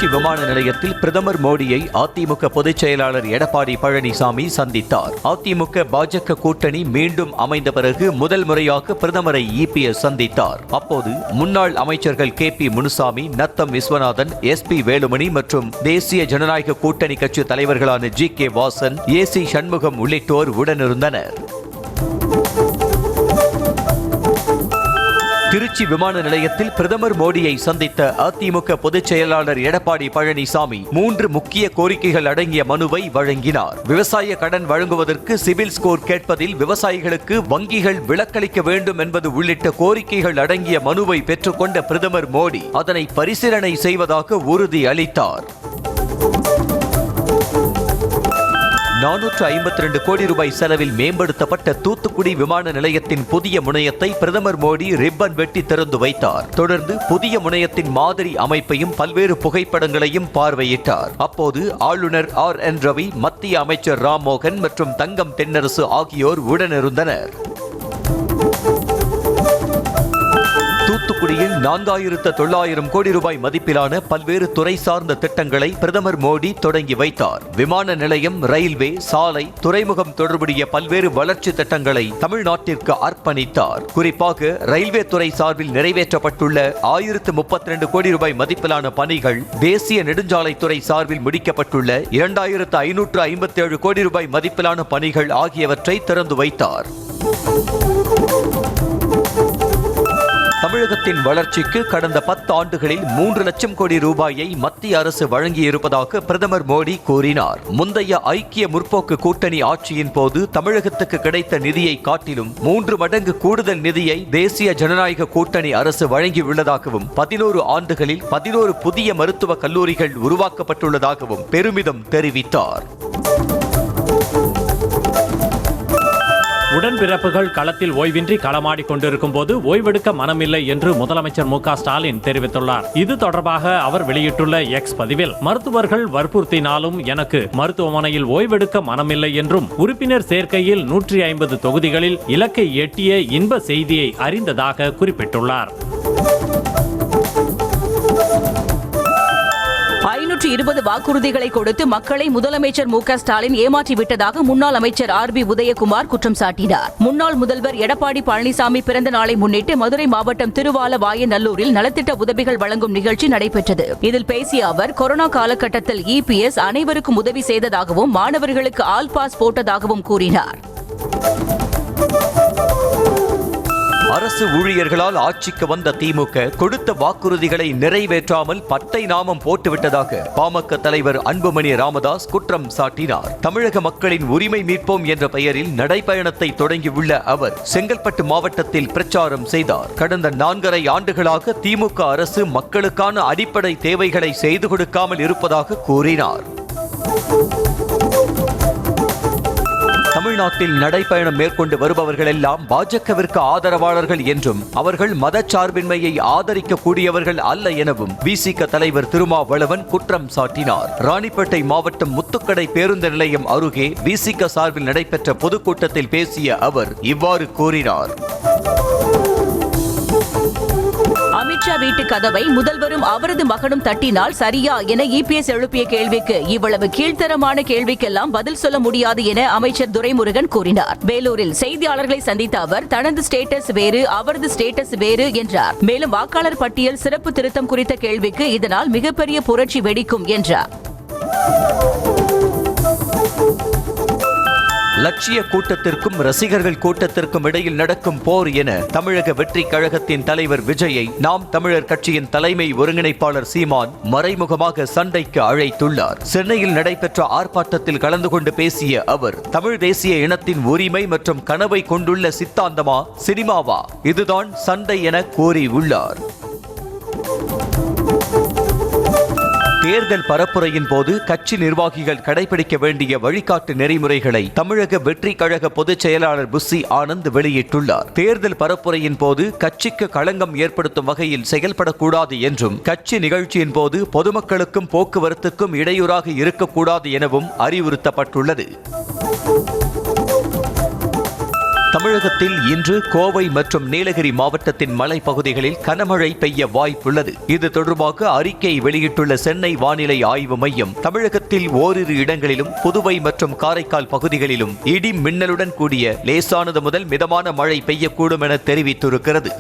திருச்சி விமான நிலையத்தில் பிரதமர் மோடியை அதிமுக பொதுச் செயலாளர் எடப்பாடி பழனிசாமி சந்தித்தார். அதிமுக பாஜக கூட்டணி மீண்டும் அமைந்த பிறகு முதல் முறையாக பிரதமரை இபிஎஸ் சந்தித்தார். அப்போது முன்னாள் அமைச்சர்கள் KP முனுசாமி, நத்தம் விஸ்வநாதன், SP வேலுமணி மற்றும் தேசிய ஜனநாயக கூட்டணி கட்சி தலைவர்களான GK வாசன், AC சண்முகம் உள்ளிட்டோர் உடனிருந்தனர். திருச்சி விமான நிலையத்தில் பிரதமர் மோடியை சந்தித்த அதிமுக பொதுச் செயலாளர் எடப்பாடி பழனிசாமி 3 முக்கிய கோரிக்கைகள் அடங்கிய மனுவை வழங்கினார். விவசாய கடன் வழங்குவதற்கு சிவில் ஸ்கோர் கேட்பதில் விவசாயிகளுக்கு வங்கிகள் விலக்களிக்க வேண்டும் என்பது உள்ளிட்ட கோரிக்கைகள் அடங்கிய மனுவை பெற்றுக்கொண்ட பிரதமர் மோடி அதனை பரிசீலனை செய்வதாக உறுதி அளித்தார். 452 கோடி ரூபாய் செலவில் மேம்படுத்தப்பட்ட தூத்துக்குடி விமான நிலையத்தின் புதிய முனையத்தை பிரதமர் மோடி ரிப்பன் வெட்டி திறந்து வைத்தார். தொடர்ந்து புதிய முனையத்தின் மாதிரி அமைப்பையும் பல்வேறு புகைப்படங்களையும் பார்வையிட்டார். அப்போது ஆளுநர் RN ரவி, மத்திய அமைச்சர் ராம்மோகன் மற்றும் தங்கம் தென்னரசு ஆகியோர் உடனிருந்தனர். தூத்துக்குடியில் 4900 கோடி ரூபாய் மதிப்பிலான பல்வேறு துறை சார்ந்த திட்டங்களை பிரதமர் மோடி தொடங்கி வைத்தார். விமான நிலையம், ரயில்வே, சாலை, துறைமுகம் தொடர்புடைய பல்வேறு வளர்ச்சி திட்டங்களை தமிழ்நாட்டிற்கு அர்ப்பணித்தார். குறிப்பாக ரயில்வே துறை சார்பில் நிறைவேற்றப்பட்டுள்ள 1032 கோடி ரூபாய் மதிப்பிலான பணிகள், தேசிய நெடுஞ்சாலைத்துறை சார்பில் முடிக்கப்பட்டுள்ள 2557 கோடி ரூபாய் மதிப்பிலான பணிகள் ஆகியவற்றை திறந்து வைத்தார். தமிழகத்தின் வளர்ச்சிக்கு கடந்த 10 ஆண்டுகளில் 3 லட்சம் கோடி ரூபாயை மத்திய அரசு வழங்கியிருப்பதாக பிரதமர் மோடி கூறினார். முந்தைய ஐக்கிய முற்போக்கு கூட்டணி ஆட்சியின் போது தமிழகத்துக்கு கிடைத்த நிதியை காட்டிலும் 3 மடங்கு கூடுதல் நிதியை தேசிய ஜனநாயக கூட்டணி அரசு வழங்கியுள்ளதாகவும் 11 ஆண்டுகளில் 11 புதிய மருத்துவக் கல்லூரிகள் உருவாக்கப்பட்டுள்ளதாகவும் பெருமிதம் தெரிவித்தார். உடன்பிறப்புகள் களத்தில் ஓய்வின்றி களமாடி கொண்டிருக்கும் போது ஓய்வெடுக்க மனமில்லை என்று முதலமைச்சர் MK ஸ்டாலின் தெரிவித்துள்ளார். இது தொடர்பாக அவர் வெளியிட்டுள்ள X பதிவில், மருத்துவர்கள் வற்புறுத்தினாலும் எனக்கு மருத்துவமனையில் ஓய்வெடுக்க மனமில்லை என்றும், உறுப்பினர் சேர்க்கையில் 150 தொகுதிகளில் இலக்கை எட்டிய இன்ப செய்தியை அறிந்ததாக குறிப்பிட்டுள்ளார். 520 வாக்குறுதிகளை கொடுத்து மக்களை முதலமைச்சர் MK ஸ்டாலின் ஏமாற்றிவிட்டதாக முன்னாள் அமைச்சர் RB உதயகுமார் குற்றம் சாட்டினார். முன்னாள் முதல்வர் எடப்பாடி பழனிசாமி பிறந்த நாளை முன்னிட்டு மதுரை மாவட்டம் திருவாலவாயநல்லூரில் நலத்திட்ட உதவிகள் வழங்கும் நிகழ்ச்சி நடைபெற்றது. இதில் பேசிய அவர், கொரோனா காலகட்டத்தில் EPS அனைவருக்கும் உதவி செய்ததாகவும் மாணவர்களுக்கு ஆல் பாஸ் போட்டதாகவும் கூறினார். அரசு ஊழியர்களால் ஆட்சிக்கு வந்த திமுக கொடுத்த வாக்குறுதிகளை நிறைவேற்றாமல் பட்டை நாமம் போட்டுவிட்டதாக பாமக தலைவர் அன்புமணி ராமதாஸ் குற்றம் சாட்டினார். தமிழக மக்களின் உரிமை மீட்போம் என்ற பெயரில் நடைபயணத்தை தொடங்கியுள்ள அவர் செங்கல்பட்டு மாவட்டத்தில் பிரச்சாரம் செய்தார். கடந்த 4.5 ஆண்டுகளாக திமுக அரசு மக்களுக்கான அடிப்படை தேவைகளை செய்து கொடுக்காமல் இருப்பதாக கூறினார். தமிழ்நாட்டில் நடைபயணம் மேற்கொண்டு வருபவர்கள் எல்லாம் பாஜகவிற்கு ஆதரவாளர்கள் என்றும் அவர்கள் மதச்சார்பின்மையை ஆதரிக்கக்கூடியவர்கள் அல்ல எனவும் விசிக தலைவர் திருமாவளவன் குற்றம் சாட்டினார். ராணிப்பேட்டை மாவட்டம் முத்துக்கடை பேருந்து நிலையம் அருகே விசிக சார்பில் நடைபெற்ற பொதுக்கூட்டத்தில் பேசிய அவர் இவ்வாறு கூறினார். அமித்ஷா வீட்டு கதவை முதல்வரும் அவரது மகனும் தட்டினால் சரியா என EPS எழுப்பிய கேள்விக்கு, இவ்வளவு கீழ்த்தரமான கேள்விக்கெல்லாம் பதில் சொல்ல முடியாது என அமைச்சர் துரைமுருகன் கூறினார். வேலூரில் செய்தியாளர்களை சந்தித்த அவர், தனது ஸ்டேட்டஸ் வேறு, அவரது ஸ்டேட்டஸ் வேறு என்றார். மேலும் வாக்காளர் பட்டியல் சிறப்பு திருத்தம் குறித்த கேள்விக்கு, இதனால் மிகப்பெரிய புரட்சி வெடிக்கும் என்றார். லட்சிய கூட்டத்திற்கும் ரசிகர்கள் கூட்டத்திற்கும் இடையில் நடக்கும் போர் என தமிழக வெற்றி கழகத்தின் தலைவர் விஜயை நாம் தமிழர் கட்சியின் தலைமை ஒருங்கிணைப்பாளர் சீமான் மறைமுகமாக சண்டைக்கு அழைத்துள்ளார். சென்னையில் நடைபெற்ற ஆர்ப்பாட்டத்தில் கலந்து கொண்டு பேசிய அவர், தமிழ் தேசிய இனத்தின் உரிமை மற்றும் கனவை கொண்டுள்ள சித்தாந்தமா, சினிமாவா, இதுதான் சண்டை என கூறியுள்ளார். தேர்தல் பரப்புரையின் போது கட்சி நிர்வாகிகள் கடைபிடிக்க வேண்டிய வழிகாட்டு நெறிமுறைகளை தமிழக வெற்றி கழக பொதுச் செயலாளர் புஸ்ஸி ஆனந்த் வெளியிட்டுள்ளார். தேர்தல் பரப்புரையின் போது கட்சிக்கு களங்கம் ஏற்படுத்தும் வகையில் செயல்படக்கூடாது என்றும், கட்சி நிகழ்ச்சியின் போது பொதுமக்களுக்கும் போக்குவரத்துக்கும் இடையூறாக இருக்கக்கூடாது எனவும் அறிவுறுத்தப்பட்டுள்ளது. தமிழகத்தில் இன்று கோவை மற்றும் நீலகிரி மாவட்டத்தின் மலைப்பகுதிகளில் கனமழை பெய்ய வாய்ப்புள்ளது. இது தொடர்பாக அறிக்கை வெளியிட்டுள்ள சென்னை வானிலை ஆய்வு மையம் தமிழகத்தில் ஓரிரு இடங்களிலும் புதுவை மற்றும் காரைக்கால் பகுதிகளிலும் இடி மின்னலுடன் கூடிய லேசானது முதல் மிதமான மழை பெய்யக்கூடும் என தெரிவித்திருக்கிறது.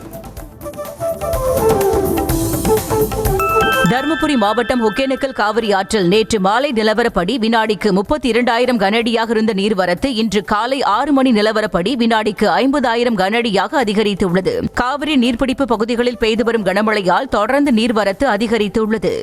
தருமபுரி மாவட்டம் ஒகேனக்கல் காவிரி ஆற்றில் நேற்று மாலை நிலவரப்படி வினாடிக்கு 32,000 கனஅடியாக இருந்த நீர்வரத்து இன்று காலை 6 மணி நிலவரப்படி வினாடிக்கு 50,000 கனஅடியாக அதிகரித்துள்ளது. காவிரி நீர்பிடிப்பு பகுதிகளில் பெய்து வரும் கனமழையால் தொடர்ந்து நீர்வரத்து அதிகரித்துள்ளது.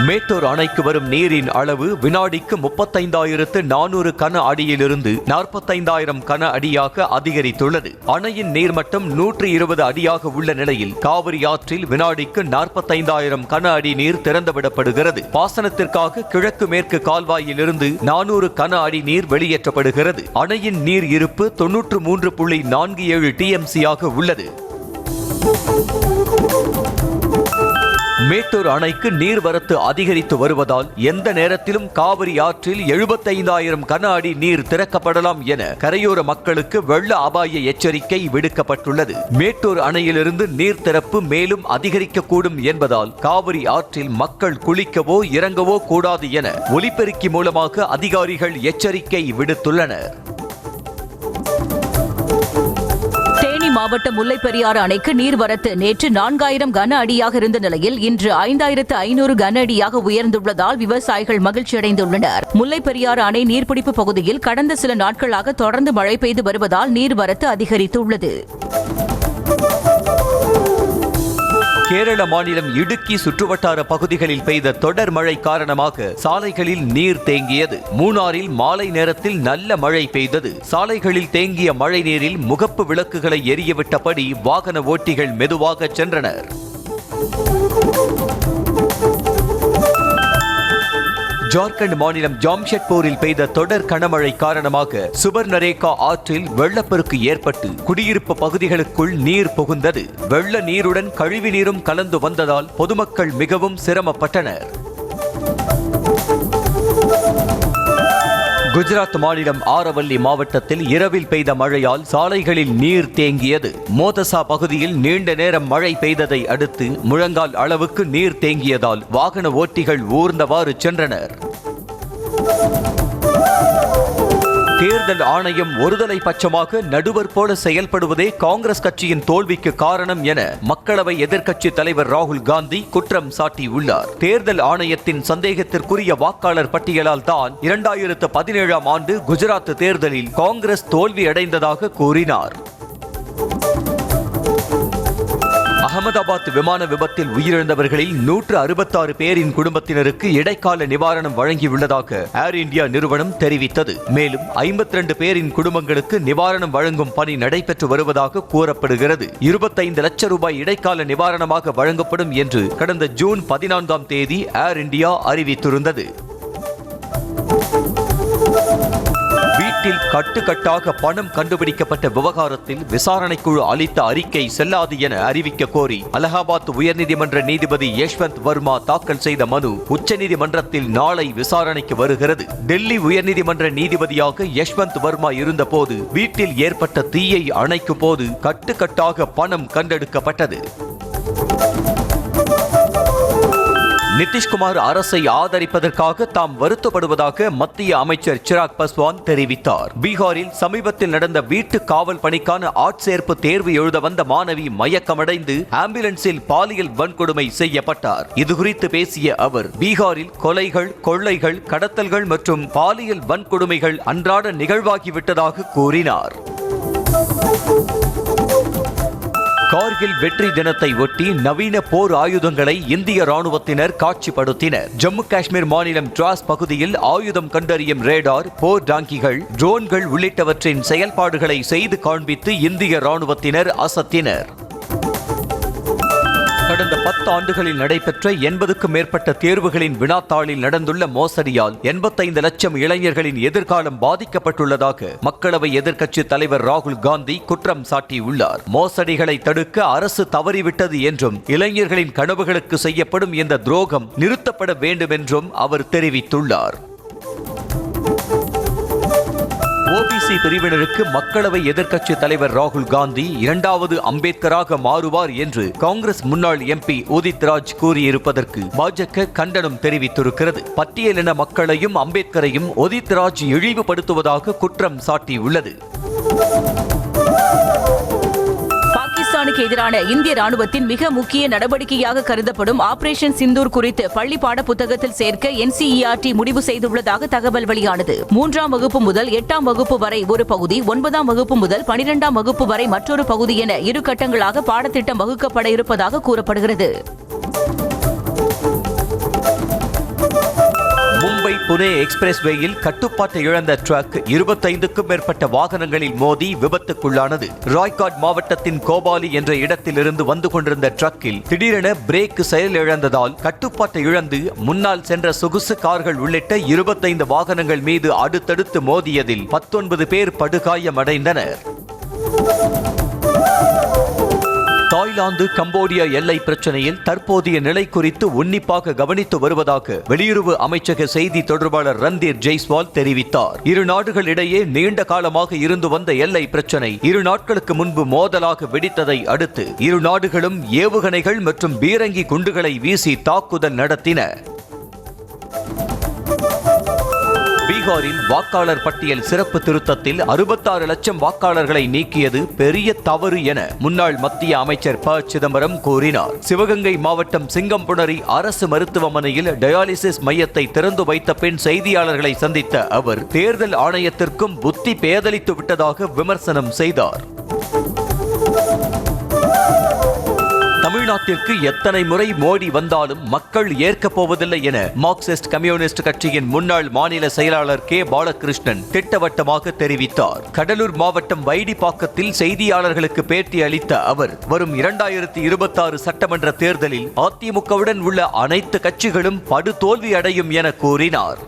மேட்டூர் அணைக்கு வரும் நீரின் அளவு வினாடிக்கு 35,400 கன அடியிலிருந்து 45,000 கன அடியாக அதிகரித்துள்ளது. அணையின் நீர்மட்டம் 120 அடியாக உள்ள நிலையில் காவிரி ஆற்றில் வினாடிக்கு 45,000 கன அடி நீர் திறந்துவிடப்படுகிறது. பாசனத்திற்காக கிழக்கு மேற்கு கால்வாயிலிருந்து 400 கன அடி நீர் வெளியேற்றப்படுகிறது. அணையின் நீர் இருப்பு 93.47 TMC உள்ளது. மேட்டூர் அணைக்கு நீர்வரத்து அதிகரித்து வருவதால் எந்த நேரத்திலும் காவிரி ஆற்றில் 75,000 கன அடி நீர் திறக்கப்படலாம் என கரையோர மக்களுக்கு வெள்ள அபாய எச்சரிக்கை விடுக்கப்பட்டுள்ளது. மேட்டூர் அணையிலிருந்து நீர் திறப்பு மேலும் அதிகரிக்கக்கூடும் என்பதால் காவிரி ஆற்றில் மக்கள் குளிக்கவோ இறங்கவோ கூடாது என ஒலிபெருக்கி மூலமாக அதிகாரிகள் எச்சரிக்கை விடுத்துள்ளனர். மாவட்ட முல்லைப்பெரியாறு அணைக்கு நீர்வரத்து நேற்று 4,000 கன அடியாக இருந்த நிலையில் இன்று 5,500 கன அடியாக உயர்ந்துள்ளதால் விவசாயிகள் மகிழ்ச்சியடைந்துள்ளனர். முல்லைப்பெரியாறு அணை நீர்பிடிப்பு பகுதியில் கடந்த சில நாட்களாக தொடர்ந்து மழை பெய்து வருவதால் நீர்வரத்து அதிகரித்துள்ளது. கேரள மாநிலம் இடுக்கி சுற்றுவட்டார பகுதிகளில் பெய்த தொடர் மழை காரணமாக சாலைகளில் நீர் தேங்கியது. மூணாறில் மாலை நேரத்தில் நல்ல மழை பெய்தது. சாலைகளில் தேங்கிய மழை நீரில் முகப்பு விளக்குகளை எரியவிட்டபடி வாகன ஓட்டிகள் மெதுவாக சென்றனர். ஜார்க்கண்ட் மாநிலம் ஜாம்ஷெட்பூரில் பெய்த தொடர் கனமழை காரணமாக சுபர்ணரேகா ஆற்றில் வெள்ளப்பெருக்கு ஏற்பட்டு குடியிருப்பு பகுதிகளுக்குள் நீர் புகுந்தது. வெள்ள நீருடன் கழிவு நீரும் கலந்து வந்ததால் பொதுமக்கள் மிகவும் சிரமப்பட்டனர். குஜராத் மாநிலம் ஆரவல்லி மாவட்டத்தில் இரவில் பெய்த மழையால் சாலைகளில் நீர் தேங்கியது. மோதசா பகுதியில் நீண்ட நேரம் மழை பெய்ததை அடுத்து முழங்கால் அளவுக்கு நீர் தேங்கியதால் வாகன ஓட்டிகள் ஊர்ந்தவாறு சென்றனர். தேர்தல் ஆணையம் ஒருதலை பட்சமாக நடுவர் போல செயல்படுவதே காங்கிரஸ் கட்சியின் தோல்விக்கு காரணம் என மக்களவை எதிர்க்கட்சி தலைவர் ராகுல் காந்தி குற்றம் சாட்டியுள்ளார். தேர்தல் ஆணையத்தின் சந்தேகத்திற்குரிய வாக்காளர் பட்டியலால் தான் 2017ஆம் ஆண்டு குஜராத் தேர்தலில் காங்கிரஸ் தோல்வியடைந்ததாக கூறினார். அகமதாபாத் விமான விபத்தில் உயிரிழந்தவர்களில் 166 பேரின் குடும்பத்தினருக்கு இடைக்கால நிவாரணம் வழங்கியுள்ளதாக ஏர் இந்தியா நிறுவனம் தெரிவித்தது. மேலும் 52 பேரின் குடும்பங்களுக்கு நிவாரணம் வழங்கும் பணி நடைபெற்று வருவதாக கூறப்படுகிறது. 25 லட்சம் ரூபாய் இடைக்கால நிவாரணமாக வழங்கப்படும் என்று கடந்த ஜூன் 14ஆம் தேதி ஏர் இந்தியா அறிவித்திருந்தது. வீட்டில் கட்டுக்கட்டாக பணம் கண்டுபிடிக்கப்பட்ட விவகாரத்தில் விசாரணைக்குழு அளித்த அறிக்கை செல்லாது என அறிவிக்க கோரி அலகாபாத் உயர்நீதிமன்ற நீதிபதி யஷ்வந்த் வர்மா தாக்கல் செய்த மனு உச்சநீதிமன்றத்தில் நாளை விசாரணைக்கு வருகிறது. டெல்லி உயர்நீதிமன்ற நீதிபதியாக யஷ்வந்த் வர்மா இருந்தபோது வீட்டில் ஏற்பட்ட தீயை அணைக்கும் போது கட்டுக்கட்டாக பணம் கண்டெடுக்கப்பட்டது. நிதிஷ்குமார் அரசை ஆதரிப்பதற்காக தாம் வருத்தப்படுவதாக மத்திய அமைச்சர் சிராக் பஸ்வான் தெரிவித்தார். பீகாரில் சமீபத்தில் நடந்த வீட்டு காவல் பணிக்கான ஆட்சேர்ப்பு தேர்வு எழுத வந்த மாணவி மயக்கமடைந்து ஆம்புலன்ஸில் பாலியல் வன்கொடுமை செய்யப்பட்டார். இதுகுறித்து பேசிய அவர், பீகாரில் கொலைகள், கொள்ளைகள், கடத்தல்கள் மற்றும் பாலியல் வன்கொடுமைகள் அன்றாட நிகழ்வாகிவிட்டதாக கூறினார். கார்கில் வெற்றி தினத்தை ஒட்டி நவீன போர் ஆயுதங்களை இந்திய ராணுவத்தினர் காட்சிப்படுத்தினர். ஜம்மு காஷ்மீர் மாநிலம் டிராஸ் பகுதியில் ஆயுதம் கண்டறியும் ரேடார், போர் டாங்கிகள், ட்ரோன்கள் உள்ளிட்டவற்றின் செயல்பாடுகளை செய்து காண்பித்து இந்திய ராணுவத்தினர் அசத்தினர். கடந்த 10 ஆண்டுகளில் நடைபெற்ற 80க்கும் மேற்பட்ட தேர்வுகளின் வினாத்தாளில் நடந்துள்ள மோசடியால் 85 லட்சம் இளைஞர்களின் எதிர்காலம் பாதிக்கப்பட்டுள்ளதாக மக்களவை எதிர்க்கட்சி தலைவர் ராகுல் காந்தி குற்றம் சாட்டியுள்ளார். மோசடிகளை தடுக்க அரசு தவறிவிட்டது என்றும் இளைஞர்களின் கனவுகளுக்கு செய்யப்படும் இந்த துரோகம் நிறுத்தப்பட வேண்டும் என்றும் அவர் தெரிவித்துள்ளார். ஓபிசி பிரிவினருக்கு மக்களவை எதிர்க்கட்சி தலைவர் ராகுல் காந்தி இரண்டாவது அம்பேத்கராக மாறுவார் என்று காங்கிரஸ் முன்னாள் எம்பி உதித் ராஜ் கூறியிருப்பதற்கு பாஜக கண்டனம் தெரிவித்திருக்கிறது. பட்டியலின மக்களையும் அம்பேத்கரையும் உதித் ராஜ் இழிவுபடுத்துவதாக குற்றம் சாட்டியுள்ளது. பாகிஸ்தானுக்கு எதிரான இந்திய ராணுவத்தின் மிக முக்கிய நடவடிக்கையாக கருதப்படும் ஆபரேஷன் சிந்தூர் குறித்து பள்ளி பாட புத்தகத்தில் சேர்க்க NCERT முடிவு செய்துள்ளதாக தகவல் வெளியானது. 3ஆம் வகுப்பு முதல் 8ஆம் வகுப்பு வரை ஒரு பகுதி, 9ஆம் வகுப்பு முதல் 12ஆம் வகுப்பு வரை மற்றொரு பகுதி என 2 கட்டங்களாக பாடத்திட்டம் வகுக்கப்பட இருப்பதாக கூறப்படுகிறது. மும்பை புனே எக்ஸ்பிரஸ்வேயில் கட்டுப்பாட்டை இழந்த ட்ரக் 25க்கும் மேற்பட்ட வாகனங்களில் மோதி விபத்துக்குள்ளானது. ராய்காட் மாவட்டத்தின் கோபாலி என்ற இடத்திலிருந்து வந்து கொண்டிருந்த ட்ரக்கில் திடீரென பிரேக் செயலிழந்ததால் கட்டுப்பாட்டை இழந்து முன்னால் சென்ற சொகுசு கார்கள் உள்ளிட்ட 25 வாகனங்கள் மீது அடுத்தடுத்து மோதியதில் 19 பேர் படுகாயமடைந்தனர். தாய்லாந்து கம்போடியா எல்லை பிரச்சனையில் தற்போதைய நிலை குறித்து உன்னிப்பாக கவனித்து வருவதாக வெளியுறவு அமைச்சக செய்தி தொடர்பாளர் ரந்தீர் ஜெய்ஸ்வால் தெரிவித்தார். இரு நாடுகளிடையே நீண்ட காலமாக இருந்து வந்த எல்லை பிரச்சனை 2 நாட்களுக்கு முன்பு மோதலாக வெடித்ததை அடுத்து இரு நாடுகளும் ஏவுகணைகள் மற்றும் பீரங்கி குண்டுகளை வீசி தாக்குதல் நடத்தின. பீகாரில் வாக்காளர் பட்டியல் சிறப்பு திருத்தத்தில் 66 லட்சம் வாக்காளர்களை நீக்கியது பெரிய தவறு என முன்னாள் மத்திய அமைச்சர் ப. சிதம்பரம் கூறினார். சிவகங்கை மாவட்டம் சிங்கம்புணரி அரசு மருத்துவமனையில் டயாலிசிஸ் மையத்தை திறந்து வைத்த பின் செய்தியாளர்களை சந்தித்த அவர் தேர்தல் ஆணையத்திற்கும் புத்தி பேதலித்து விட்டதாக விமர்சனம் செய்தார். தமிழ்நாட்டிற்கு எத்தனை முறை மோடி வந்தாலும் மக்கள் ஏற்கப் போவதில்லை என மார்க்சிஸ்ட் கம்யூனிஸ்ட் கட்சியின் முன்னாள் மாநில செயலாளர் கே. பாலகிருஷ்ணன் திட்டவட்டமாக தெரிவித்தார். கடலூர் மாவட்டம் வைடிப்பாக்கத்தில் செய்தியாளர்களுக்கு பேட்டி அளித்த அவர் வரும் 2026 சட்டமன்ற தேர்தலில் அதிமுகவுடன் உள்ள அனைத்து கட்சிகளும் படுதோல்வி அடையும் என கூறினார்.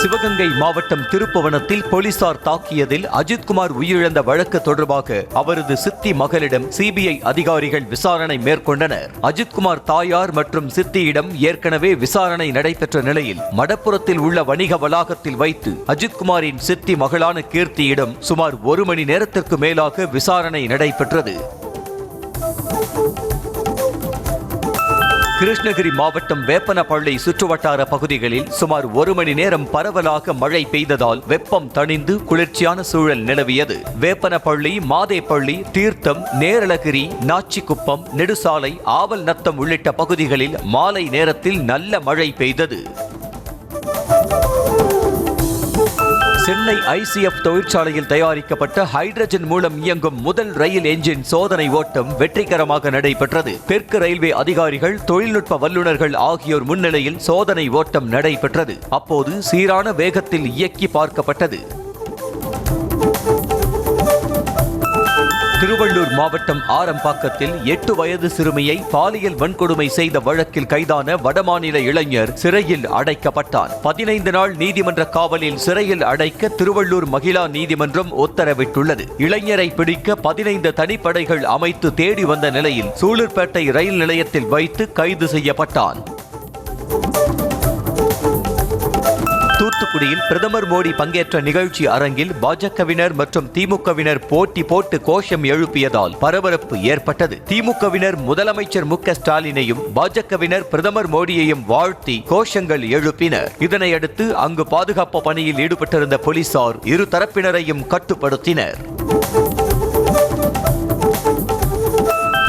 சிவகங்கை மாவட்டம் திருப்புவனத்தில் போலீசார் தாக்கியதில் அஜித்குமார் உயிரிழந்த வழக்கு தொடர்பாக அவரது சித்தி மகளிடம் சிபிஐ அதிகாரிகள் விசாரணை மேற்கொண்டனர். அஜித்குமார் தாயார் மற்றும் சித்தியிடம் ஏற்கனவே விசாரணை நடைபெற்ற நிலையில் மடப்புறத்தில் உள்ள வணிக வளாகத்தில் வைத்து அஜித்குமாரின் சித்தி மகளான கீர்த்தியிடம் சுமார் 1 மணி நேரத்திற்கு மேலாக விசாரணை நடைபெற்றது. கிருஷ்ணகிரி மாவட்டம் வேப்பனப்பள்ளி சுற்றுவட்டார பகுதிகளில் சுமார் 1 மணி நேரம் பரவலாக மழை பெய்ததால் வெப்பம் தணிந்து குளிர்ச்சியான சூழல் நிலவியது. வேப்பனப்பள்ளி, மாதேப்பள்ளி, தீர்த்தம், நேரலகிரி, நாச்சிக்குப்பம், நெடுசாலை, ஆவல் நத்தம் உள்ளிட்ட பகுதிகளில் மாலை நேரத்தில் நல்ல மழை பெய்தது. சென்னை ICF தொழிற்சாலையில் தயாரிக்கப்பட்ட ஹைட்ரஜன் மூலம் இயங்கும் முதல் ரயில் என்ஜின் சோதனை ஓட்டம் வெற்றிகரமாக நடைபெற்றது. தெற்கு ரயில்வே அதிகாரிகள், தொழில்நுட்ப வல்லுநர்கள் ஆகியோர் முன்னிலையில் சோதனை ஓட்டம் நடைபெற்றது. அப்போது சீரான வேகத்தில் இயக்கி பார்க்கப்பட்டது. திருவள்ளூர் மாவட்டம் ஆரம்பாக்கத்தில் 8 வயது சிறுமியை பாலியல் வன்கொடுமை செய்த வழக்கில் கைதான வடமாநில இளைஞர் சிறையில் அடைக்கப்பட்டான். 15 நாள் நீதிமன்ற காவலில் சிறையில் அடைக்க திருவள்ளூர் மகிழா நீதிமன்றம் உத்தரவிட்டுள்ளது. இளைஞரை பிடிக்க 15 தனிப்படைகள் அமைத்து தேடி வந்த நிலையில் சூலூர்பேட்டை ரயில் நிலையத்தில் வைத்து கைது செய்யப்பட்டான். தூத்துக்குடியில் பிரதமர் மோடி பங்கேற்ற நிகழ்ச்சி அரங்கில் பாஜகவினர் மற்றும் திமுகவினர் போட்டி போட்டு கோஷம் எழுப்பியதால் பரபரப்பு ஏற்பட்டது. திமுகவினர் முதலமைச்சர் மு.க. ஸ்டாலினையும் பாஜகவினர் பிரதமர் மோடியையும் வாழ்த்தி கோஷங்கள் எழுப்பினர். இதனையடுத்து அங்கு பாதுகாப்பு பணியில் ஈடுபட்டிருந்த போலீசார் இரு தரப்பினரையும் கட்டுப்படுத்தினர்.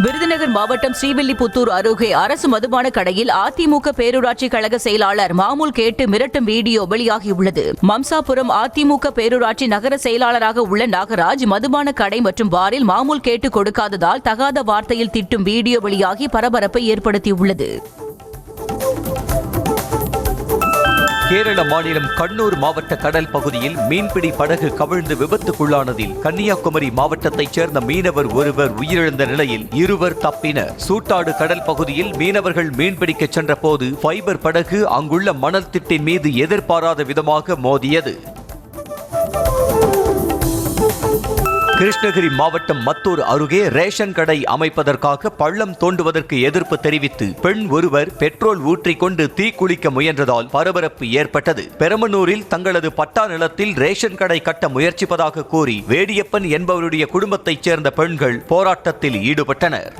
விருதுநகர் மாவட்டம் ஸ்ரீவில்லிபுத்தூர் அருகே அரசு மதுபான கடையில் அதிமுக பேரூராட்சி கழக செயலாளர் மாமூல் கேட்டு மிரட்டும் வீடியோ வெளியாகியுள்ளது. மம்சாபுரம் அதிமுக பேரூராட்சி நகர செயலாளராக உள்ள நாகராஜ் மதுபான கடை மற்றும் பாரில் மாமூல் கேட்டு கொடுக்காததால் தகாத வார்த்தையில் திட்டும் வீடியோ வெளியாகி பரபரப்பை ஏற்படுத்தியுள்ளது. கேரள மாநிலம் கண்ணூர் மாவட்ட கடல் பகுதியில் மீன்பிடி படகு கவிழ்ந்து விபத்துக்குள்ளானதில் கன்னியாகுமரி மாவட்டத்தைச் சேர்ந்த மீனவர் ஒருவர் உயிரிழந்த நிலையில் 2 தப்பினர். சூட்டாடு கடல் பகுதியில் மீனவர்கள் மீன்பிடிக்க சென்ற போது ஃபைபர் படகு அங்குள்ள மணல் திட்டின் மீது எதிர்பாராத விதமாக மோதியது. கிருஷ்ணகிரி மாவட்டம் மத்தூர் அருகே ரேஷன் கடை அமைப்பதற்காக பள்ளம் தோண்டுவதற்கு எதிர்ப்பு தெரிவித்து பெண் ஒருவர் பெட்ரோல் ஊற்றிக்கொண்டு தீக்குளிக்க முயன்றதால் பரபரப்பு ஏற்பட்டது. பெரம்பலூரில் தங்களது பட்டா நிலத்தில் ரேஷன் கடை கட்ட முயற்சிப்பதாக கூறி வேடியப்பன் என்பவருடைய குடும்பத்தைச் சேர்ந்த பெண்கள் போராட்டத்தில் ஈடுபட்டனர்.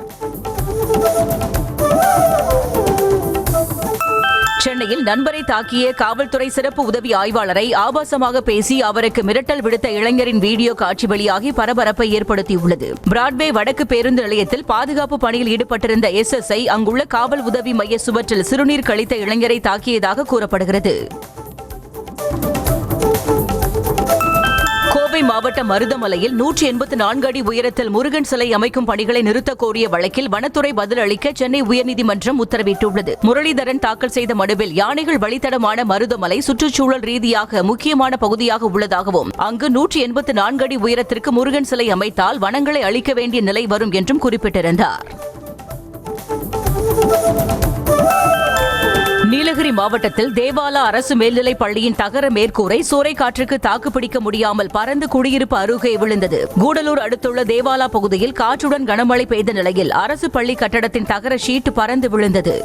சென்னையில் நண்பரை தாக்கிய காவல்துறை சிறப்பு உதவி ஆய்வாளரை ஆபாசமாக பேசி அவருக்கு மிரட்டல் விடுத்த இளைஞரின் வீடியோ காட்சி வெளியாகி பரபரப்பை ஏற்படுத்தியுள்ளது. பிராட்வே வடக்கு பேருந்து நிலையத்தில் பாதுகாப்பு பணியில் ஈடுபட்டிருந்த SSI அங்குள்ள காவல் உதவி மைய சுவற்றில் சிறுநீர் கழித்த இளைஞரை தாக்கியதாக கூறப்படுகிறது. கோவை மாவட்டம் மருதமலையில் 184 அடி உயரத்தில் முருகன் சிலை அமைக்கும் பணிகளை நிறுத்தக் கோரிய வழக்கில் வனத்துறை பதிலளிக்க சென்னை உயர்நீதிமன்றம் உத்தரவிட்டுள்ளது. முரளிதரன் தாக்கல் செய்த மனுவில் யானைகள் வழித்தடமான மருதமலை சுற்றுச்சூழல் ரீதியாக முக்கியமான பகுதியாக உள்ளதாகவும் அங்கு 184 அடி உயரத்திற்கு முருகன் சிலை அமைத்தால் வனங்களை அழிக்க வேண்டிய நிலை வரும் என்றும் குறிப்பிட்டிருந்தார். நீலகிரி மாவட்டத்தில் தேவாலா அரசு மேல்நிலைப் பள்ளியின் தகர மேற்கூரை சூறைக்காற்றுக்கு தாக்குப்பிடிக்க முடியாமல் பறந்து குடியிருப்பு அருகே விழுந்தது. கூடலூர் அடுத்துள்ள தேவாலா பகுதியில் காற்றுடன் கனமழை பெய்த நிலையில் அரசு பள்ளி கட்டடத்தின் தகர ஷீட் பறந்து விழுந்தது.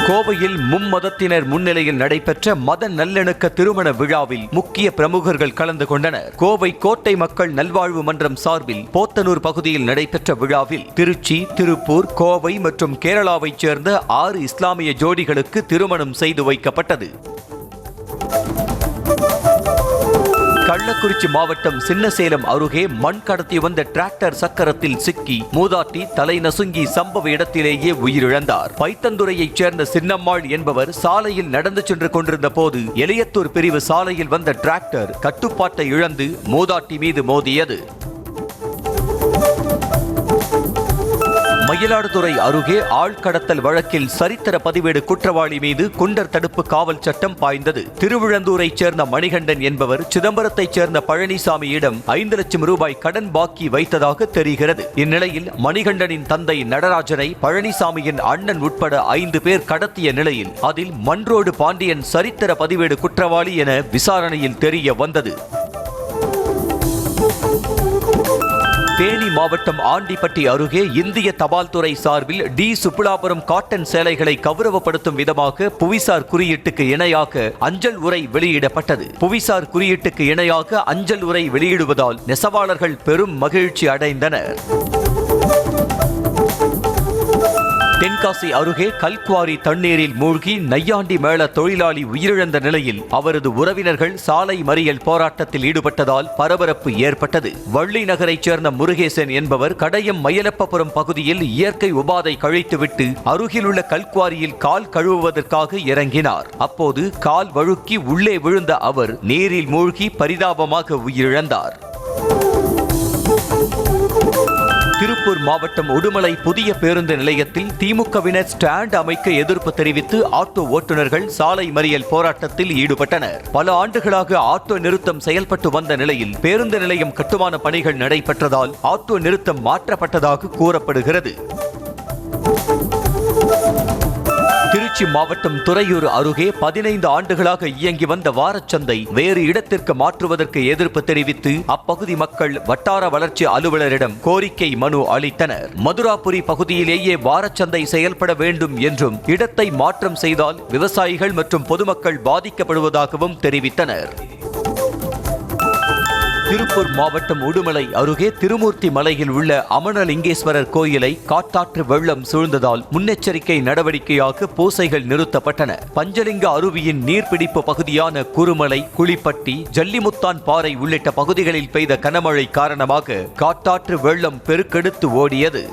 கோவையில் மும்மதத்தினர் முன்னிலையில் நடைபெற்ற மத நல்லிணக்க திருமண விழாவில் முக்கிய பிரமுகர்கள் கலந்து கொண்டனர். கோவை கோட்டை மக்கள் நல்வாழ்வு மன்றம் சார்பில் போத்தனூர் பகுதியில் நடைபெற்ற விழாவில் திருச்சி, திருப்பூர், கோவை மற்றும் கேரளாவைச் சேர்ந்த 6 இஸ்லாமிய ஜோடிகளுக்கு திருமணம் செய்து வைக்கப்பட்டது. கள்ளக்குறிச்சி மாவட்டம் சின்னசேலம் அருகே மண் கடத்தி வந்த டிராக்டர் சக்கரத்தில் சிக்கி மூதாட்டி தலை நசுங்கி சம்பவ இடத்திலேயே உயிரிழந்தார். பைத்தந்துறையைச் சேர்ந்த சின்னம்மாள் என்பவர் சாலையில் நடந்து சென்று கொண்டிருந்த போது எலியத்தூர் பிரிவு சாலையில் வந்த டிராக்டர் கட்டுப்பாட்டை இழந்து மூதாட்டி மீது மோதியது. மயிலாடுதுறை அருகே ஆழ்கடத்தல் வழக்கில் சரித்திர பதிவேடு குற்றவாளி மீது குண்டர் தடுப்பு காவல் சட்டம் பாய்ந்தது. திருவிழந்தூரைச் சேர்ந்த மணிகண்டன் என்பவர் சிதம்பரத்தைச் சேர்ந்த பழனிசாமியிடம் 5 லட்சம் ரூபாய் கடன் பாக்கி வைத்ததாக தெரிகிறது. இந்நிலையில் மணிகண்டனின் தந்தை நடராஜனை பழனிசாமியின் அண்ணன் உட்பட 5 பேர் கடத்திய நிலையில் அதில் மன்றோடு பாண்டியன் சரித்திர பதிவேடு குற்றவாளி என விசாரணையில் தெரிய வந்தது. தேனி மாவட்டம் ஆண்டிப்பட்டி அருகே இந்திய தபால் துறை சார்பில் டி. சுப்புலாபுரம் காட்டன் சேலைகளை கௌரவப்படுத்தும் விதமாக புவிசார் குறியீட்டுக்கு இணையாக அஞ்சல் உரை வெளியிடப்பட்டது. புவிசார் குறியீட்டுக்கு இணையாக அஞ்சல் உரை வெளியிடுவதால் நெசவாளர்கள் பெரும் மகிழ்ச்சி அடைந்தனர். தென்காசி அருகே கல்குவாரி தண்ணீரில் மூழ்கி நையாண்டி மேள தொழிலாளி உயிரிழந்த நிலையில் அவரது உறவினர்கள் சாலை மறியல் போராட்டத்தில் ஈடுபட்டதால் பரபரப்பு ஏற்பட்டது. வள்ளி நகரைச் சேர்ந்த முருகேசன் என்பவர் கடையம் மயிலப்பபுரம் பகுதியில் இயற்கை உபாதை கழித்துவிட்டு அருகிலுள்ள கல்குவாரியில் கால் கழுவுவதற்காக இறங்கினார். அப்போது கால் வழுக்கி உள்ளே விழுந்த அவர் நீரில் மூழ்கி பரிதாபமாக உயிரிழந்தார். திருப்பூர் மாவட்டம் உடுமலை புதிய பேருந்து நிலையத்தில் திமுகவினர் ஸ்டாண்ட் அமைக்க எதிர்ப்பு தெரிவித்து ஆட்டோ ஓட்டுநர்கள் சாலை மறியல் போராட்டத்தில் ஈடுபட்டனர். பல ஆண்டுகளாக ஆட்டோ நிறுத்தம் செயல்பட்டு வந்த நிலையில் பேருந்து நிலையம் கட்டுமான பணிகள் நடைபெற்றதால் ஆட்டோ நிறுத்தம் மாற்றப்பட்டதாக கூறப்படுகிறது. திருச்சி மாவட்டம் துறையூர் அருகே 15 ஆண்டுகளாக இயங்கி வந்த வாரச்சந்தை வேறு இடத்திற்கு மாற்றுவதற்கு எதிர்ப்பு தெரிவித்து அப்பகுதி மக்கள் வட்டார வளர்ச்சி அலுவலரிடம் கோரிக்கை மனு அளித்தனர். மதுராபுரி பகுதியிலேயே வாரச்சந்தை செயல்பட வேண்டும் என்றும் இடத்தை மாற்றம் செய்தால் விவசாயிகள் மற்றும் பொதுமக்கள் பாதிக்கப்படுவதாகவும் தெரிவித்தனர். திருப்பூர் மாவட்டம் உடுமலை அருகே திருமூர்த்தி மலையில் உள்ள அமனலிங்கேஸ்வரர் கோயிலை காட்டாற்று வெள்ளம் சூழ்ந்ததால் முன்னெச்சரிக்கை நடவடிக்கையாக பூசைகள் நிறுத்தப்பட்டன. பஞ்சலிங்க அருவியின் நீர்பிடிப்பு பகுதியான குருமலை, குளிப்பட்டி, ஜல்லிமுத்தான் பாறை உள்ளிட்ட பகுதிகளில் பெய்த கனமழை காரணமாக காட்டாற்று வெள்ளம் பெருக்கெடுத்து ஓடியது.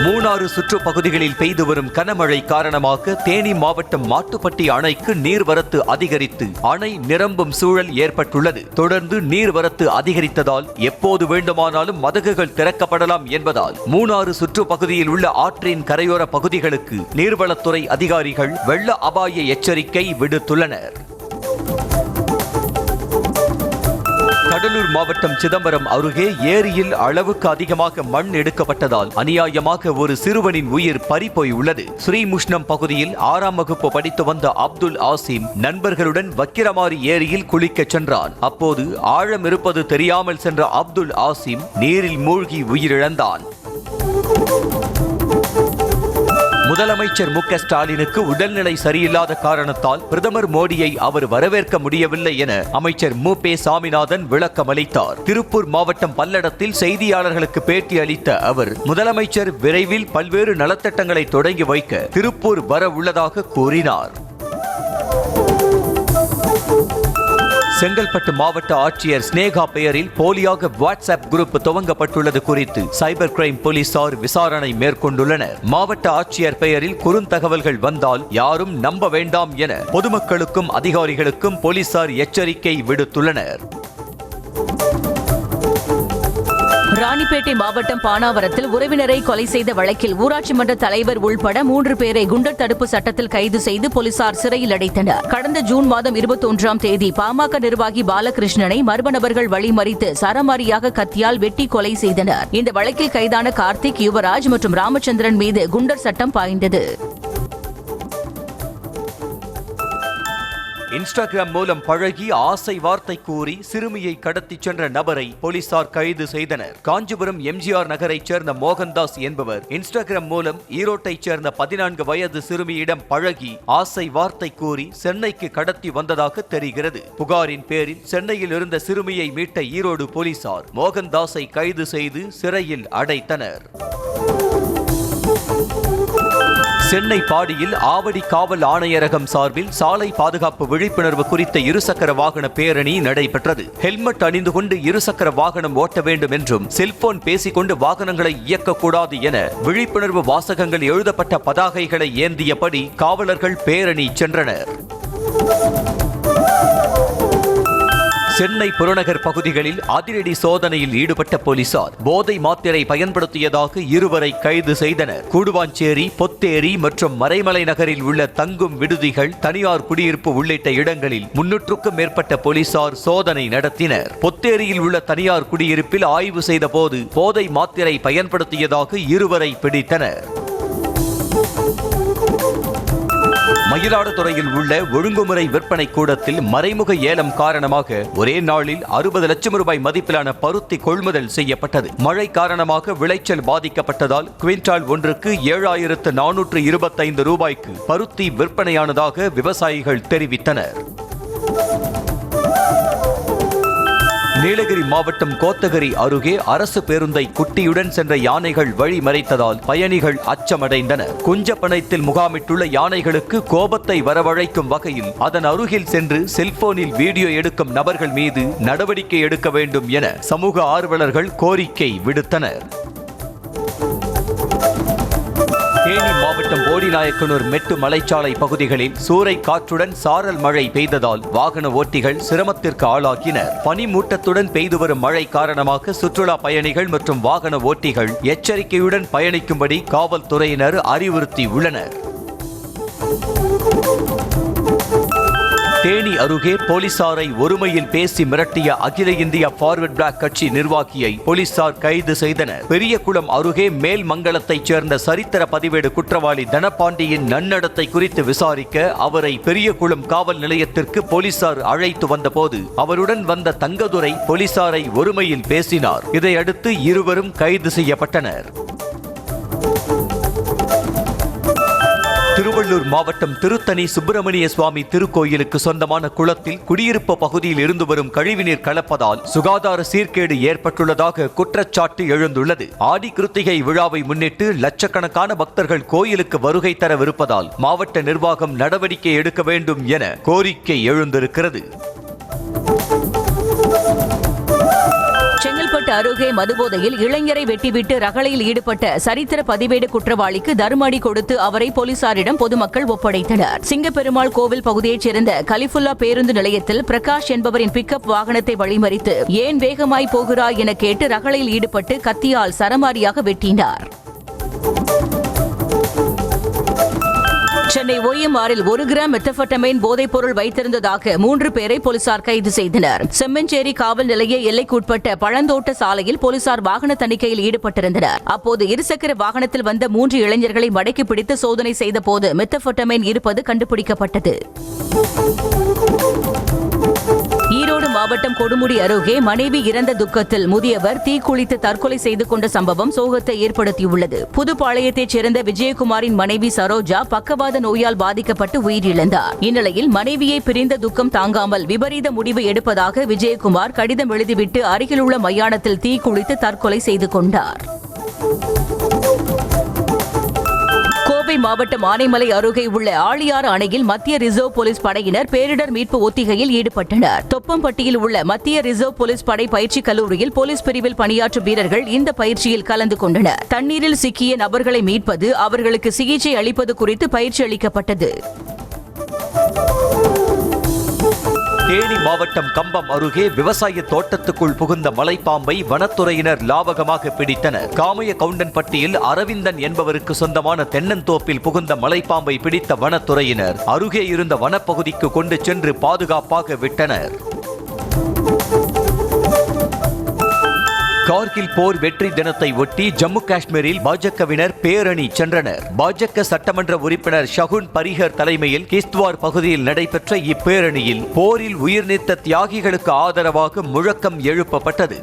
மூணாறு சுற்றுப்பகுதிகளில் பெய்து வரும் கனமழை காரணமாக தேனி மாவட்டம் மாட்டுப்பட்டி அணைக்கு நீர்வரத்து அதிகரித்து அணை நிரம்பும் சூழல் ஏற்பட்டுள்ளது. தொடர்ந்து நீர்வரத்து அதிகரித்ததால் எப்போது வேண்டுமானாலும் மதகுகள் திறக்கப்படலாம் என்பதால் மூணாறு சுற்றுப்பகுதியில் உள்ள ஆற்றின் கரையோர பகுதிகளுக்கு நீர்வளத்துறை அதிகாரிகள் வெள்ள அபாய எச்சரிக்கை விடுத்துள்ளனர். கடலூர் மாவட்டம் சிதம்பரம் அருகே ஏரியில் அளவுக்கு அதிகமாக மண் எடுக்கப்பட்டதால் அநியாயமாக ஒரு சிறுவனின் உயிர் பறிபோய் உள்ளது. ஸ்ரீமுஷ்ணம் பகுதியில் 6ஆம் வகுப்பு படித்து வந்த அப்துல் ஆசிம் நண்பர்களுடன் வக்கிரமாரி ஏரியில் குளிக்கச் சென்றான். அப்போது ஆழம் இருப்பது தெரியாமல் சென்ற அப்துல் ஆசிம் நீரில் மூழ்கி உயிரிழந்தான். முதலமைச்சர் மு க ஸ்டாலினுக்கு உடல்நிலை சரியில்லாத காரணத்தால் பிரதமர் மோடியை அவர் வரவேற்க முடியவில்லை என அமைச்சர் மு பே சாமிநாதன் விளக்கம் அளித்தார். திருப்பூர் மாவட்டம் பல்லடத்தில் செய்தியாளர்களுக்கு பேட்டி அளித்த அவர் முதலமைச்சர் விரைவில் பல்வேறு நலத்திட்டங்களை தொடங்கி வைக்க திருப்பூர் வர உள்ளதாக கூறினார். செங்கல்பட்டு மாவட்ட ஆட்சியர் ஸ்னேகா பெயரில் போலியாக வாட்ஸ்அப் குரூப் துவங்கப்பட்டுள்ளது குறித்து சைபர் கிரைம் போலீசார் விசாரணை மேற்கொண்டுள்ளனர். மாவட்ட ஆட்சியர் பெயரில் குறுந்தகவல்கள் வந்தால் யாரும் நம்ப வேண்டாம் என பொதுமக்களுக்கும் அதிகாரிகளுக்கும் போலீசார் எச்சரிக்கை விடுத்துள்ளனர். ராணிப்பேட்டை மாவட்டம் பானாவரத்தில் உறவினரை கொலை செய்த வழக்கில் ஊராட்சி மன்ற தலைவர் உள்பட 3 பேரை குண்டர் தடுப்பு சட்டத்தில் கைது செய்து போலீசார் சிறையில் அடைத்தனர். கடந்த ஜூன் மாதம் 21ஆம் தேதி பாமக நிர்வாகி பாலகிருஷ்ணனை மர்ம நபர்கள் வழிமறித்து சரமாரியாக கத்தியால் வெட்டி கொலை செய்தனர். இந்த வழக்கில் கைதான கார்த்திக், யுவராஜ் மற்றும் ராமச்சந்திரன் மீது குண்டர் சட்டம் பாய்ந்தது. இன்ஸ்டாகிராம் மூலம் பழகி ஆசை வார்த்தை கூறி சிறுமியை கடத்தி சென்ற நபரை போலீசார் கைது செய்தனர். காஞ்சிபுரம் எம்ஜிஆர் நகரைச் சேர்ந்த மோகன்தாஸ் என்பவர் இன்ஸ்டாகிராம் மூலம் ஈரோட்டைச் சேர்ந்த 14 வயது சிறுமியிடம் பழகி ஆசை வார்த்தை கூறி சென்னைக்கு கடத்தி வந்ததாக தெரிகிறது. புகாரின் பேரில் சென்னையில் இருந்த சிறுமியை மீட்ட ஈரோடு போலீசார் மோகன்தாஸை கைது செய்து சிறையில் அடைத்தனர். சென்னை பாடியில் ஆவடி காவல் ஆணையரகம் சார்பில் சாலை பாதுகாப்பு விழிப்புணர்வு குறித்த இருசக்கர வாகன பேரணி நடைபெற்றது. ஹெல்மெட் அணிந்து கொண்டு இருசக்கர வாகனம் ஓட்ட வேண்டும் என்றும் செல்போன் பேசிக்கொண்டு வாகனங்களை இயக்கக்கூடாது என விழிப்புணர்வு வாசகங்கள் எழுதப்பட்ட பதாகைகளை ஏந்தியபடி காவலர்கள் பேரணி சென்றனர். சென்னை புறநகர் பகுதிகளில் அதிரடி சோதனையில் ஈடுபட்ட போலீசார் போதை மாத்திரை பயன்படுத்தியதாக 2 பேரை கைது செய்தனர். கூடுவாஞ்சேரி, பொத்தேரி மற்றும் மறைமலை நகரில் உள்ள தங்கும் விடுதிகள், தனியார் குடியிருப்பு உள்ளிட்ட இடங்களில் 300க்கும் மேற்பட்ட போலீசார் சோதனை நடத்தினர். பொத்தேரியில் உள்ள தனியார் குடியிருப்பில் ஆய்வு செய்த போது போதை மாத்திரை பயன்படுத்தியதாக 2 பேரை பிடித்தனர். மயிலாடுதுறையில் உள்ள ஒழுங்குமுறை விற்பனை கூடத்தில் மறைமுக ஏலம் காரணமாக ஒரே நாளில் 60 லட்சம் ரூபாய் மதிப்பிலான பருத்தி கொள்முதல் செய்யப்பட்டது. மழை காரணமாக விளைச்சல் பாதிக்கப்பட்டதால் குவிண்டால் ஒன்றுக்கு 7425 ரூபாய்க்கு பருத்தி விற்பனையானதாக விவசாயிகள் தெரிவித்தனர். நீலகிரி மாவட்டம் கோத்தகிரி அருகே அரசு பேருந்தை குட்டியுடன் சென்ற யானைகள் வழி மறைத்ததால் பயணிகள் அச்சமடைந்தனர். குஞ்சப்பனைத்தில் முகாமிட்டுள்ள யானைகளுக்கு கோபத்தை வரவழைக்கும் வகையில் அதன் அருகில் சென்று செல்போனில் வீடியோ எடுக்கும் நபர்கள் மீது நடவடிக்கை எடுக்க வேண்டும் என சமூக ஆர்வலர்கள் கோரிக்கை விடுத்தனர். தேனி மாவட்டம் போடிநாயக்கனூர் மெட்டு மலைச்சாலை பகுதிகளில் சூறை காற்றுடன் சாரல் மழை பெய்ததால் வாகன ஓட்டிகள் சிரமத்திற்கு ஆளாகினர். பனிமூட்டத்துடன் பெய்து வரும் மழை காரணமாக சுற்றுலா பயணிகள் மற்றும் வாகன ஓட்டிகள் எச்சரிக்கையுடன் பயணிக்கும்படி காவல்துறையினர் அறிவுறுத்தி உள்ளனர். தேனி அருகே போலீசாரை ஒருமையில் பேசி மிரட்டிய அகில இந்திய பார்வர்ட் பிளாக் கட்சி நிர்வாகியை போலீசார் கைது செய்தனர். பெரியகுளம் அருகே மேல்மங்கலத்தைச் சேர்ந்த சரித்திர பதிவேடு குற்றவாளி தனபாண்டியின் நன்னடத்தை குறித்து விசாரிக்க அவரை பெரியகுளம் காவல் நிலையத்திற்கு போலீசார் அழைத்து வந்தபோது அவருடன் வந்த தங்கதுரை போலீசாரை ஒருமையில் பேசினார். இதையடுத்து இருவரும் கைது செய்யப்பட்டனர். திருவள்ளூர் மாவட்டம் திருத்தணி சுப்பிரமணிய சுவாமி திருக்கோயிலுக்கு சொந்தமான குளத்தில் குடியிருப்பு பகுதியில் இருந்து வரும் கழிவுநீர் கலப்பதால் சுகாதார சீர்கேடு ஏற்பட்டுள்ளதாக குற்றச்சாட்டு எழுந்துள்ளது. ஆடி கிருத்திகை விழாவை முன்னிட்டு லட்சக்கணக்கான பக்தர்கள் கோயிலுக்கு வருகை தரவிருப்பதால் மாவட்ட நிர்வாகம் நடவடிக்கை எடுக்க வேண்டும் என கோரிக்கை எழுந்திருக்கிறது. செங்கல்பட்டு அருகே மதுபோதையில் இளைஞரை வெட்டிவிட்டு ரகளையில் ஈடுபட்ட சரித்திர பதிவேடு குற்றவாளிக்கு தர்மஅடி கொடுத்து அவரை போலீசாரிடம் பொதுமக்கள் ஒப்படைத்தனர். சிங்கப்பெருமாள் கோவில் பகுதியைச் சேர்ந்த கலிஃபுல்லா பேருந்து நிலையத்தில் பிரகாஷ் என்பவரின் பிக்கப் வாகனத்தை வழிமறித்து ஏன் வேகமாய் போகிறாய் என கேட்டு ரகளையில் ஈடுபட்டு கத்தியால் சரமாரியாக வெட்டினார். சென்னை OMRல் 1 கிராம் மெத்தபெட்டமைன் போதைப் பொருள் வைத்திருந்ததாக 3 பேரை போலீசார் கைது செய்தனர். செம்மஞ்சேரி காவல் நிலைய எல்லைக்குட்பட்ட பழந்தோட்ட சாலையில் போலீசார் வாகன தணிக்கையில் ஈடுபட்டிருந்தனர். அப்போது இருசக்கர வாகனத்தில் வந்த 3 இளைஞர்களை மடக்கி பிடித்து சோதனை செய்தபோது மெத்தபெட்டமைன் இருப்பது கண்டுபிடிக்கப்பட்டது. ஈரோடு மாவட்டம் கொடுமுடி அருகே மனைவி இறந்த துக்கத்தில் முதியவர் தீக்குளித்து தற்கொலை செய்து கொண்ட சம்பவம் சோகத்தை ஏற்படுத்தியுள்ளது. புதுப்பாளையத்தைச் சேர்ந்த விஜயகுமாரின் மனைவி சரோஜா பக்கவாத நோயால் பாதிக்கப்பட்டு உயிரிழந்தார். இந்நிலையில் மனைவியை பிரிந்த துக்கம் தாங்காமல் விபரீத முடிவு எடுப்பதாக விஜயகுமார் கடிதம் எழுதிவிட்டு அருகிலுள்ள மயானத்தில் தீக்குளித்து தற்கொலை செய்து கொண்டார். கோவை மாவட்டம் ஆனைமலை அருகே உள்ள ஆழியாறு அணையில் மத்திய ரிசர்வ் போலீஸ் படையினர் பேரிடர் மீட்பு ஒத்திகையில் ஈடுபட்டனர். தொப்பம்பட்டியில் உள்ள மத்திய ரிசர்வ் போலீஸ் படை பயிற்சி கல்லூரியில் போலீஸ் பிரிவில் பணியாற்றும் வீரர்கள் இந்த பயிற்சியில் கலந்து கொண்டனர். தண்ணீரில் சிக்கிய நபர்களை மீட்பது, அவர்களுக்கு சிகிச்சை அளிப்பது குறித்து பயிற்சி அளிக்கப்பட்டது. தேனி மாவட்டம் கம்பம் அருகே விவசாய தோட்டத்துக்குள் புகுந்த மலைப்பாம்பை வனத்துறையினர் லாவகமாக பிடித்தனர். காமைய கவுண்டன்பட்டியில் அரவிந்தன் என்பவருக்கு சொந்தமான தென்னந்தோப்பில் புகுந்த மலைப்பாம்பை பிடித்த வனத்துறையினர் அருகே இருந்த வனப்பகுதிக்கு கொண்டு சென்று பாதுகாப்பாக விட்டனர். கார்கில் போர் வெற்றி தினத்தை ஒட்டி ஜம்மு காஷ்மீரில் பாஜகவினர் பேரணி சென்றனர். பாஜக சட்டமன்ற உறுப்பினர் ஷகுன் பரிஹர் தலைமையில் கிஸ்த்வார் பகுதியில் நடைபெற்ற இப்பேரணியில் போரில் உயிர்நீத்த தியாகிகளுக்கு ஆதரவாக முழக்கம் எழுப்பப்பட்டது.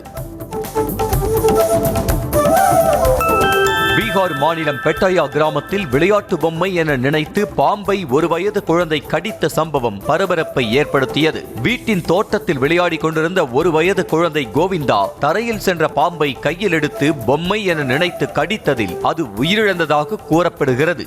பீகார் மாநிலம் பெட்டாயா கிராமத்தில் விளையாட்டு பொம்மை என நினைத்து பாம்பை 1 வயது குழந்தை கடித்த சம்பவம் பரபரப்பை ஏற்படுத்தியது. வீட்டின் தோட்டத்தில் விளையாடி கொண்டிருந்த 1 வயது குழந்தை கோவிந்தா தரையில் சென்ற பாம்பை கையில் எடுத்து பொம்மை என நினைத்து கடித்ததில் அது உயிரிழந்ததாக கூறப்படுகிறது.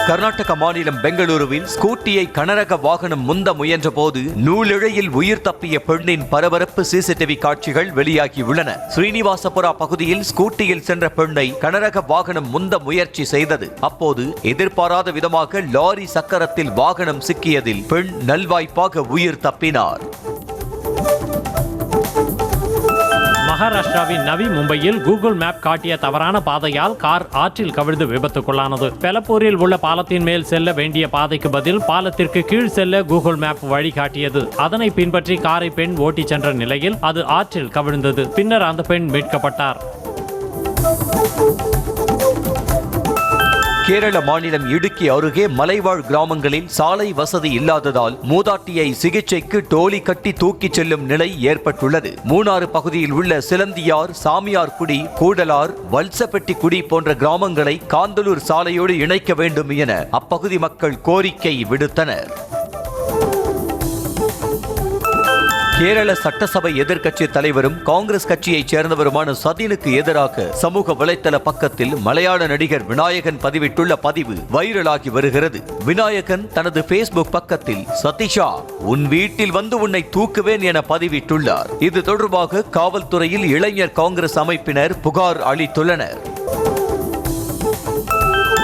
கர்நாடக மாநிலம் பெங்களூருவில் ஸ்கூட்டியை கனரக வாகனம் முந்த முயன்ற போது நூலிழையில் உயிர் தப்பிய பெண்ணின் பரபரப்பு சிசிடிவி காட்சிகள் வெளியாகியுள்ளன. ஸ்ரீனிவாசபுரா பகுதியில் ஸ்கூட்டியில் சென்ற பெண்ணை கனரக வாகனம் முந்த முயற்சி செய்தது. அப்போது எதிர்பாராத விதமாக லாரி சக்கரத்தில் வாகனம் சிக்கியதில் பெண் நல்வாய்ப்பாக உயிர் தப்பினார். மகாராஷ்டிராவின் நவி மும்பையில் கூகுள் மேப் காட்டிய தவறான பாதையால் கார் ஆற்றில் கவிழ்ந்து விபத்துக்குள்ளானது. பெலப்பூரில் உள்ள பாலத்தின் மேல் செல்ல வேண்டிய பாதைக்கு பதில் பாலத்திற்கு கீழ் செல்ல கூகுள் மேப் வழிகாட்டியது. அதனை பின்பற்றி காரை பெண் ஓட்டிச் சென்ற நிலையில் அது ஆற்றில் கவிழ்ந்தது. பின்னர் அந்த பெண் மீட்கப்பட்டார். கேரள மாநிலம் இடுக்கி அருகே மலைவாழ் கிராமங்களில் சாலை வசதி இல்லாததால் மூதாட்டியை சிகிச்சைக்கு டோலி கட்டி தூக்கிச் செல்லும் நிலை ஏற்பட்டுள்ளது. மூணாறு பகுதியில் உள்ள சிலந்தியார், சாமியார்குடி, கூடலார், வல்சப்பெட்டிக்குடி போன்ற கிராமங்களை காந்தலூர் சாலையோடு இணைக்க வேண்டும் என அப்பகுதி மக்கள் கோரிக்கை விடுத்தனர். கேரள சட்டசபை எதிர்க்கட்சி தலைவரும் காங்கிரஸ் கட்சியைச் சேர்ந்தவருமான சதீனுக்கு எதிராக சமூக வலைதள பக்கத்தில் மலையாள நடிகர் விநாயகன் பதிவிட்டுள்ள பதிவு வைரலாகி வருகிறது. விநாயகன் தனது பேஸ்புக் பக்கத்தில் சதீஷா, உன் வீட்டில் வந்து உன்னை தூக்குவேன் என பதிவிட்டுள்ளார். இது தொடர்பாக காவல்துறையில் இளைஞர் காங்கிரஸ் அமைப்பினர் புகார் அளித்துள்ளனர்.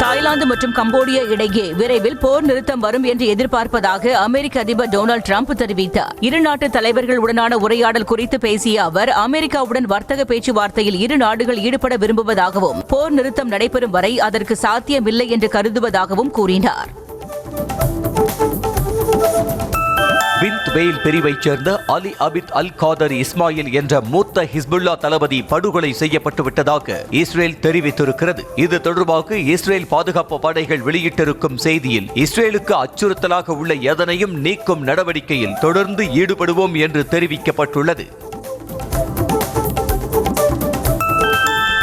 தாய்லாந்து மற்றும் கம்போடியா இடையே விரைவில் போர் நிறுத்தம் வரும் என்று எதிர்பார்ப்பதாக அமெரிக்க அதிபர் டொனால்டு டிரம்ப் தெரிவித்தார். இரு நாட்டு தலைவர்களுடனான உரையாடல் குறித்து பேசிய அவர், அமெரிக்காவுடன் வர்த்தக பேச்சுவார்த்தையில் இரு நாடுகள் ஈடுபட விரும்புவதாகவும் போர் நிறுத்தம் நடைபெறும் வரை அதற்கு சாத்தியமில்லை என்று கருதுவதாகவும் கூறினார். பிந்த் வெயில் பிரிவைச் சேர்ந்த அலி அபித் அல் காதர் இஸ்மாயில் என்ற மூத்த ஹிஸ்புல்லா தளபதி படுகொலை செய்யப்பட்டு விட்டதாக இஸ்ரேல் தெரிவித்திருக்கிறது. இது தொடர்பாக இஸ்ரேல் பாதுகாப்பு படைகள் வெளியிட்டிருக்கும் செய்தியில், இஸ்ரேலுக்கு அச்சுறுத்தலாக உள்ள எதனையும் நீக்கும் நடவடிக்கையில் தொடர்ந்து ஈடுபடுவோம் என்று தெரிவிக்கப்பட்டுள்ளது.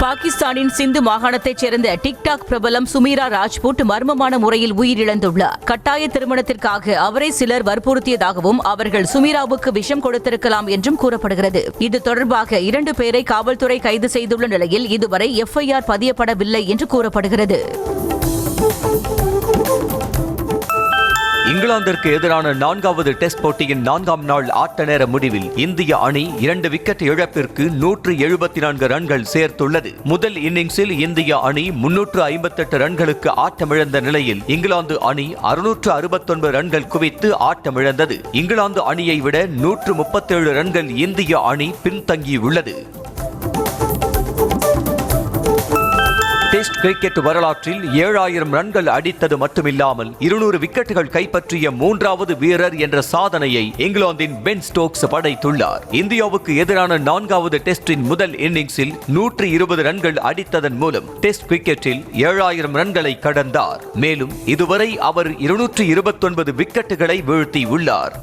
பாகிஸ்தானின் சிந்து மாகாணத்தைச் சேர்ந்த டிக்டாக் பிரபலம் சுமீரா ராஜ்புட் மர்மமான முறையில் உயிரிழந்துள்ளார். கட்டாய திருமணத்திற்காக அவரை சிலர் வற்புறுத்தியதாகவும் அவர்கள் சுமீராவுக்கு விஷம் கொடுத்திருக்கலாம் என்றும் கூறப்படுகிறது. இது தொடர்பாக 2 பேரை காவல்துறை கைது செய்துள்ள நிலையில் இதுவரை FIR பதியப்படவில்லை என்று கூறப்படுகிறது. இங்கிலாந்திற்கு எதிரான 4வது டெஸ்ட் போட்டியின் 4ஆம் நாள் ஆட்ட நேர முடிவில் இந்திய அணி 2 விக்கெட் இழப்பிற்கு 174 ரன்கள் சேர்த்துள்ளது. முதல் இன்னிங்ஸில் இந்திய அணி 358 ரன்களுக்கு ஆட்டமிழந்த நிலையில் இங்கிலாந்து அணி 669 ரன்கள் குவித்து ஆட்டமிழந்தது. இங்கிலாந்து அணியை விட 137 ரன்கள் இந்திய அணி பின்தங்கியுள்ளது. டெஸ்ட் டெஸ்ட் கிரிக்கெட் வரலாற்றில் 7000 ரன்கள் அடித்தது மட்டுமில்லாமல் 200 விக்கெட்டுகள் கைப்பற்றிய 3வது வீரர் என்ற சாதனையை இங்கிலாந்தின் பென் ஸ்டோக்ஸ் படைத்துள்ளார். இந்தியாவுக்கு எதிரான 4வது டெஸ்டின் முதல் இன்னிங்ஸில் 120 ரன்கள் அடித்ததன் மூலம் டெஸ்ட் கிரிக்கெட்டில் 7000 ரன்களை கடந்தார். மேலும் இதுவரை அவர் 229 விக்கெட்டுகளை வீழ்த்தியுள்ளார்.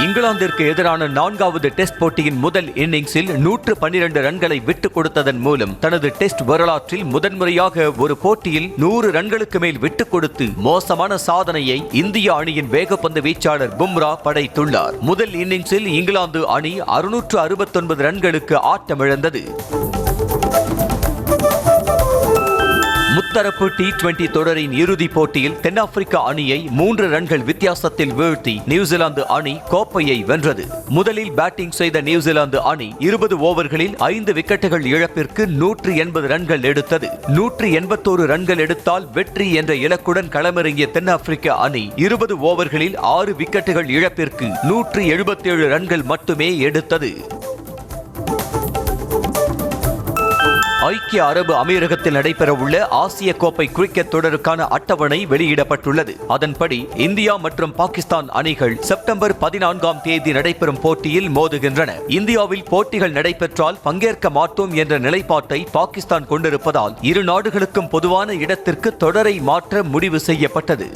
இங்கிலாந்திற்கு எதிரான 4வது டெஸ்ட் போட்டியின் முதல் இன்னிங்ஸில் 112 ரன்களை விட்டுக் கொடுத்ததன் மூலம் தனது டெஸ்ட் வரலாற்றில் முதன்முறையாக ஒரு போட்டியில் 100 ரன்களுக்கு மேல் விட்டுக் கொடுத்து மோசமான சாதனையை இந்திய அணியின் வேகப்பந்து வீச்சாளர் பும்ரா படைத்துள்ளார். முதல் இன்னிங்ஸில் இங்கிலாந்து அணி 669 ரன்களுக்கு ஆட்டமிழந்தது. முத்தரப்பு T20 தொடரின் இறுதிப் போட்டியில் தென்னாப்பிரிக்கா அணியை 3 ரன்கள் வித்தியாசத்தில் வீழ்த்தி நியூசிலாந்து அணி கோப்பையை வென்றது. முதலில் பேட்டிங் செய்த நியூசிலாந்து அணி 20 ஓவர்களில் 5 விக்கெட்டுகள் இழப்பிற்கு 180 ரன்கள் எடுத்தது. 181 ரன்கள் எடுத்தால் வெற்றி என்ற இலக்குடன் களமிறங்கிய தென்னாப்பிரிக்க அணி 20 ஓவர்களில் 6 விக்கெட்டுகள் இழப்பிற்கு 177 ரன்கள் மட்டுமே எடுத்தது. ஐக்கிய அரபு அமீரகத்தில் நடைபெறவுள்ள ஆசிய கோப்பை கிரிக்கெட் தொடருக்கான அட்டவணை வெளியிடப்பட்டுள்ளது. அதன்படி இந்தியா மற்றும் பாகிஸ்தான் அணிகள் செப்டம்பர் 14ஆம் தேதி நடைபெறும் போட்டியில் மோதுகின்றன. இந்தியாவில் போட்டிகள் நடைபெற்றால் பங்கேற்க மாட்டோம் என்ற நிலைப்பாட்டை பாகிஸ்தான் கொண்டிருப்பதால் இரு நாடுகளுக்கும் பொதுவான இடத்திற்கு தொடரை மாற்ற முடிவு செய்யப்பட்டது.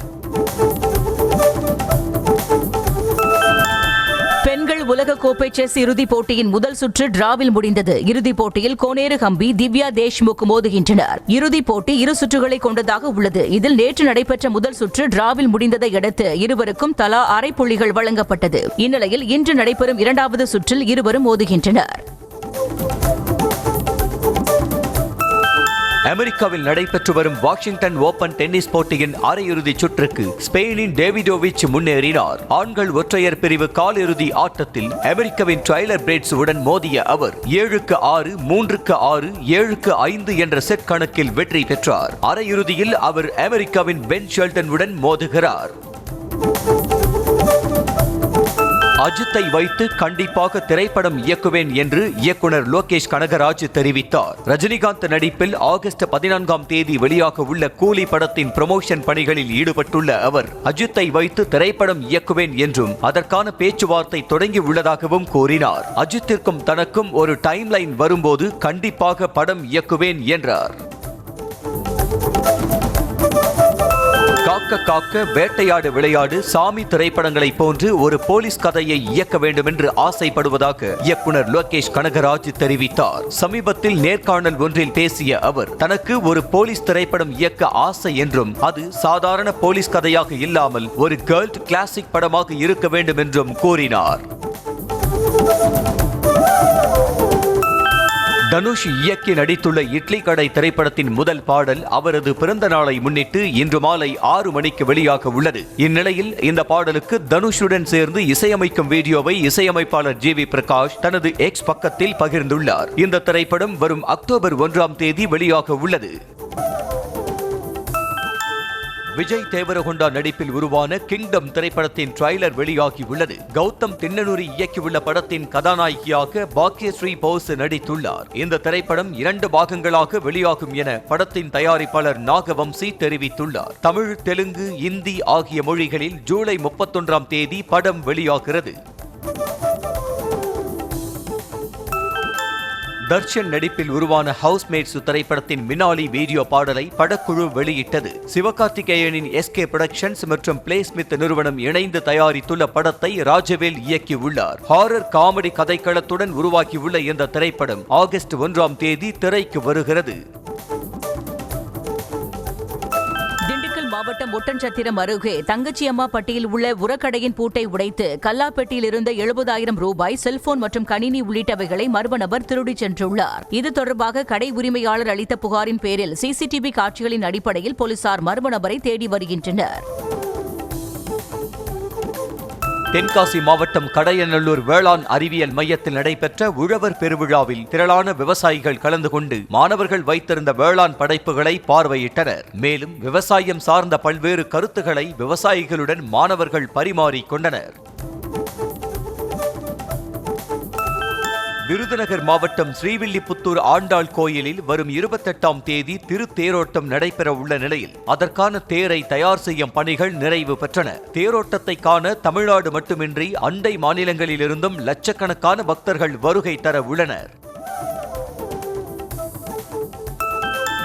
உலகக்கோப்பை செஸ் இறுதிப் போட்டியின் முதல் சுற்று டிராவில் முடிந்தது. இறுதிப் போட்டியில் கோனேரு ஹம்பி, திவ்யா தேஷ்முக் மோதுகின்றனர். இறுதிப் போட்டி இரு சுற்றுகளை கொண்டதாக உள்ளது. இதில் நேற்று நடைபெற்ற முதல் சுற்று டிராவில் முடிந்ததை அடுத்து இருவருக்கும் தலா அரை புள்ளிகள் வழங்கப்பட்டது. இந்நிலையில் இன்று நடைபெறும் 2வது சுற்றில் இருவரும் மோதுகின்றனர். அமெரிக்காவில் நடைபெற்று வரும் வாஷிங்டன் ஓபன் டென்னிஸ் போட்டியின் அரையிறுதிச் சுற்றுக்கு ஸ்பெயினின் டேவிடோவிச் முன்னேறினார். ஆண்கள் ஒற்றையர் பிரிவு காலிறுதி ஆட்டத்தில் அமெரிக்காவின் டைலர் பிரெட்ஸ் உடன் மோதிய அவர் 7-6, 3-6, 7-5 என்ற செட் கணக்கில் வெற்றி பெற்றார். அரையிறுதியில் அவர் அமெரிக்காவின் பென் ஷெல்டன் உடன் மோதுகிறார். அஜித்தை வைத்து கண்டிப்பாக திரைப்படம் இயக்குவேன் என்று இயக்குனர் லோகேஷ் கனகராஜ் தெரிவித்தார். ரஜினிகாந்த் நடிப்பில் ஆகஸ்ட் 14ஆம் தேதி வெளியாக உள்ள கூலி படத்தின் ப்ரமோஷன் பணிகளில் ஈடுபட்டுள்ள அவர் அஜித்தை வைத்து திரைப்படம் இயக்குவேன் என்றும் அதற்கான பேச்சுவார்த்தை தொடங்கி உள்ளதாகவும் கூறினார். அஜித்திற்கும் தனக்கும் ஒரு டைம்லைன் வரும்போது கண்டிப்பாக படம் இயக்குவேன் என்றார். காக்க காக்க வேட்டையாடு விளையாடு சாமி திரைப்படங்களை போன்று ஒரு போலீஸ் கதையை இயக்க வேண்டும் என்று ஆசைப்படுவதாக இயக்குனர் லோகேஷ் கனகராஜ் தெரிவித்தார். சமீபத்தில் நேர்காணல் ஒன்றில் பேசிய அவர் தனக்கு ஒரு போலீஸ் திரைப்படம் இயக்க ஆசை என்றும் அது சாதாரண போலீஸ் கதையாக இல்லாமல் ஒரு கல்ட் கிளாசிக் படமாக இருக்க வேண்டும் என்றும் கூறினார். தனுஷ் இயக்கி நடித்துள்ள இட்லி கடை திரைப்படத்தின் முதல் பாடல் அவரது பிறந்த நாளை முன்னிட்டு இன்று மாலை 6 மணிக்கு வெளியாக உள்ளது. இந்நிலையில் இந்த பாடலுக்கு தனுஷுடன் சேர்ந்து இசையமைக்கும் வீடியோவை இசையமைப்பாளர் ஜி.வி. பிரகாஷ் தனது எக்ஸ் பக்கத்தில் பகிர்ந்துள்ளார். இந்த திரைப்படம் வரும் அக்டோபர் 1ஆம் தேதி வெளியாக உள்ளது. விஜய் தேவரகொண்டா நடிப்பில் உருவான கிங்டம் திரைப்படத்தின் ட்ரைலர் வெளியாகி உள்ளது. கௌதம் தின்னனூரி இயக்கியுள்ள படத்தின் கதாநாயகியாக பாக்யஸ்ரீ போஸ் நடித்துள்ளார். இந்த திரைப்படம் 2 பாகங்களாக வெளியாகும் என படத்தின் தயாரிப்பாளர் நாகவம்சி தெரிவித்துள்ளார். தமிழ், தெலுங்கு, இந்தி ஆகிய மொழிகளில் ஜூலை 31ஆம் தேதி படம் வெளியாகிறது. தர்ஷன் நடிப்பில் உருவான ஹவுஸ்மேட்ஸ் திரைப்படத்தின் மினாலி வீடியோ பாடலை படக்குழு வெளியிட்டது. சிவகார்த்திகேயனின் எஸ்கே புரொடக்ஷன்ஸ் மற்றும் பிளே ஸ்மித் நிறுவனம் இணைந்து தயாரித்துள்ள படத்தை ராஜவேல் இயக்கியுள்ளார். ஹாரர் காமெடி கதைக்களத்துடன் உருவாக்கியுள்ள இந்த திரைப்படம் ஆகஸ்ட் 1ஆம் தேதி திரைக்கு வருகிறது. மாவட்டம் ஒட்டன்சத்திரம் அருகே தங்கச்சியம்மா பட்டியில் உள்ள உரக்கடையின் பூட்டை உடைத்து கல்லாப்பெட்டியில் இருந்த 70,000 ரூபாய், செல்போன் மற்றும் கணினி உள்ளிட்டவைகளை மர்ம நபர் திருடிச் சென்றுள்ளார். இது தொடர்பாக கடை உரிமையாளர் அளித்த புகாரின் பேரில் சிசிடிவி காட்சிகளின் அடிப்படையில் போலீசார் மர்ம நபரை தேடி வருகின்றனர். தென்காசி மாவட்டம் கடையநல்லூர் வேளாண் அறிவியல் மையத்தில் நடைபெற்ற உழவர் பெருவிழாவில் திரளான விவசாயிகள் கலந்து கொண்டு மாணவர்கள் வைத்திருந்த வேளாண் படைப்புகளை பார்வையிட்டனர். மேலும் விவசாயம் சார்ந்த பல்வேறு கருத்துக்களை விவசாயிகளுடன் மாணவர்கள் பரிமாறிக் கொண்டனர். விருதுநகர் மாவட்டம் ஸ்ரீவில்லிபுத்தூர் ஆண்டாள் கோயிலில் வரும் 28ஆம் தேதி திருத்தேரோட்டம் நடைபெற உள்ள நிலையில் அதற்கான தேரை தயார் செய்யும் பணிகள் நிறைவு பெற்றன. தேரோட்டத்தை காண தமிழ்நாடு மட்டுமின்றி அண்டை மாநிலங்களிலிருந்தும் லட்சக்கணக்கான பக்தர்கள் வருகை தர உள்ளனர்.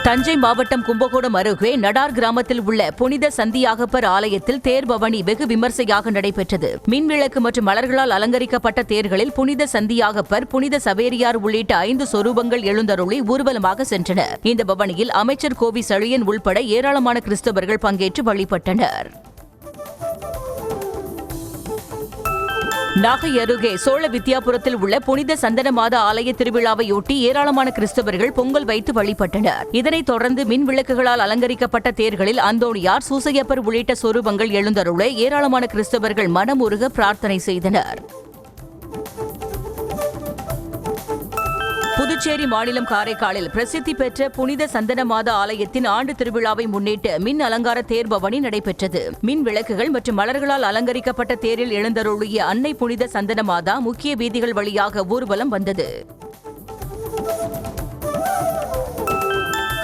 தஞ்சை மாவட்டம் கும்பகோணம் அருகே நடார் கிராமத்தில் உள்ள புனித சந்தியாகப்பர் ஆலயத்தில் தேர் பவனி வெகு விமர்சையாக நடைபெற்றது. மின்விளக்கு மற்றும் மலர்களால் அலங்கரிக்கப்பட்ட தேர்களில் புனித சந்தியாகப்பர், புனித சவேரியார் உள்ளிட்ட 5 சொரூபங்கள் எழுந்தருளி ஊர்வலமாக சென்றனர். இந்த பவனியில் அமைச்சர் கோவி சழியன் உள்பட ஏராளமான கிறிஸ்தவர்கள் பங்கேற்று வழிபட்டனர். நாகை அருகே சோழ வித்யாபுரத்தில் உள்ள புனித சந்தன மாத ஆலய திருவிழாவையொட்டி ஏராளமான கிறிஸ்தவர்கள் பொங்கல் வைத்து வழிபட்டனர். இதனைத் தொடர்ந்து மின் விளக்குகளால் அலங்கரிக்கப்பட்ட தேர்களில் அந்தோணியார், சூசையப்பர் உள்ளிட்ட சொரூபங்கள் எழுந்தருள ஏராளமான கிறிஸ்தவர்கள் மனமுருக பிரார்த்தனை செய்தனர். புதுச்சேரி மாநிலம் காரைக்காலில் பிரசித்தி பெற்ற புனித சந்தன மாத ஆலயத்தின் ஆண்டு திருவிழாவை முன்னிட்டு மின் அலங்கார தேர் பவனி நடைபெற்றது. மின் விளக்குகள் மற்றும் மலர்களால் அலங்கரிக்கப்பட்ட தேரில் எழுந்தருளிய அன்னை புனித சந்தன மாதா முக்கிய வீதிகள் வழியாக ஊர்வலம் வந்தது.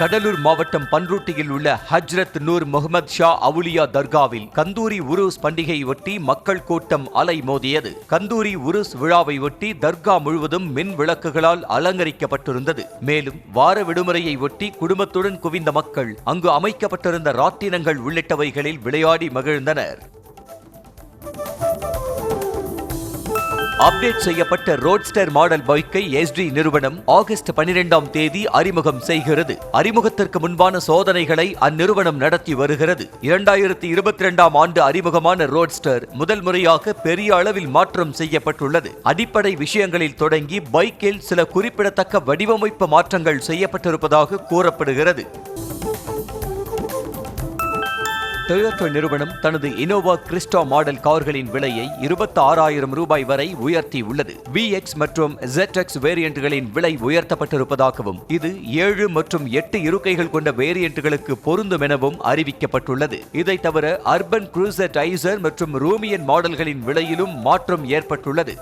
கடலூர் மாவட்டம் பன்ருட்டியில் உள்ள ஹஜ்ரத் நூர் முகமது ஷா அவுலியா தர்காவில் கந்தூரி உருஸ் பண்டிகையை ஒட்டி மக்கள் கூட்டம் அலைமோதியது. கந்தூரி உருஸ் விழாவை ஒட்டி தர்கா முழுவதும் மின் விளக்குகளால் அலங்கரிக்கப்பட்டிருந்தது. மேலும் வார விடுமுறையை ஒட்டி குடும்பத்துடன் குவிந்த மக்கள் அங்கு அமைக்கப்பட்டிருந்த ராட்டினங்கள் உள்ளிட்டவைகளில் விளையாடி மகிழ்ந்தனர். அப்டேட் செய்யப்பட்ட ரோட்ஸ்டர் மாடல் பைக்கை SD நிறுவனம் ஆகஸ்ட் 12ஆம் தேதி அறிமுகம் செய்கிறது. அறிமுகத்திற்கு முன்பான சோதனைகளை அந்நிறுவனம் நடத்தி வருகிறது. 2022ஆம் ஆண்டு அறிமுகமான ரோட்ஸ்டர் முதல் முறையாக பெரிய அளவில் மாற்றம் செய்யப்பட்டுள்ளது. அடிப்படை விஷயங்களில் தொடங்கி பைக்கில் சில குறிப்பிடத்தக்க வடிவமைப்பு மாற்றங்கள் செய்யப்பட்டிருப்பதாக கூறப்படுகிறது. டொயோட்டா நிறுவனம் தனது இனோவா கிறிஸ்டா மாடல் கார்களின் விலையை 26,000 ரூபாய் வரை உயர்த்தியுள்ளது. VX மற்றும் ZX வேரியன்ட்களின் விலை உயர்த்தப்பட்டிருப்பதாகவும் இது 7 மற்றும் 8 இருக்கைகள் கொண்ட வேரியன்ட்களுக்கு பொருந்தும் எனவும் அறிவிக்கப்பட்டுள்ளது. இதை தவிர அர்பன் குரூசர் டைசர் மற்றும் ரூமியன் மாடல்களின் விலையிலும் மாற்றம் ஏற்பட்டுள்ளது.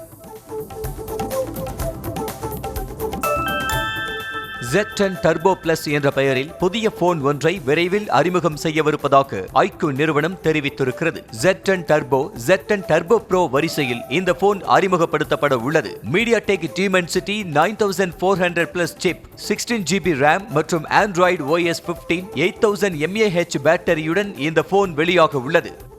Z10 டர்போ பிளஸ் என்ற பெயரில் புதிய போன் ஒன்றை விரைவில் அறிமுகம் செய்யவிருப்பதாக iQOO நிறுவனம் தெரிவித்திருக்கிறது. Z10 turbo, Z10 turbo bro வரிசையில் இந்த போன் அறிமுகப்படுத்தப்பட உள்ளது. MediaTek Dimensity 9400 Plus chip, 16GB RAM மற்றும் Android OS 15 8000 mAh பேட்டரியுடன் இந்த போன் வெளியாக உள்ளது.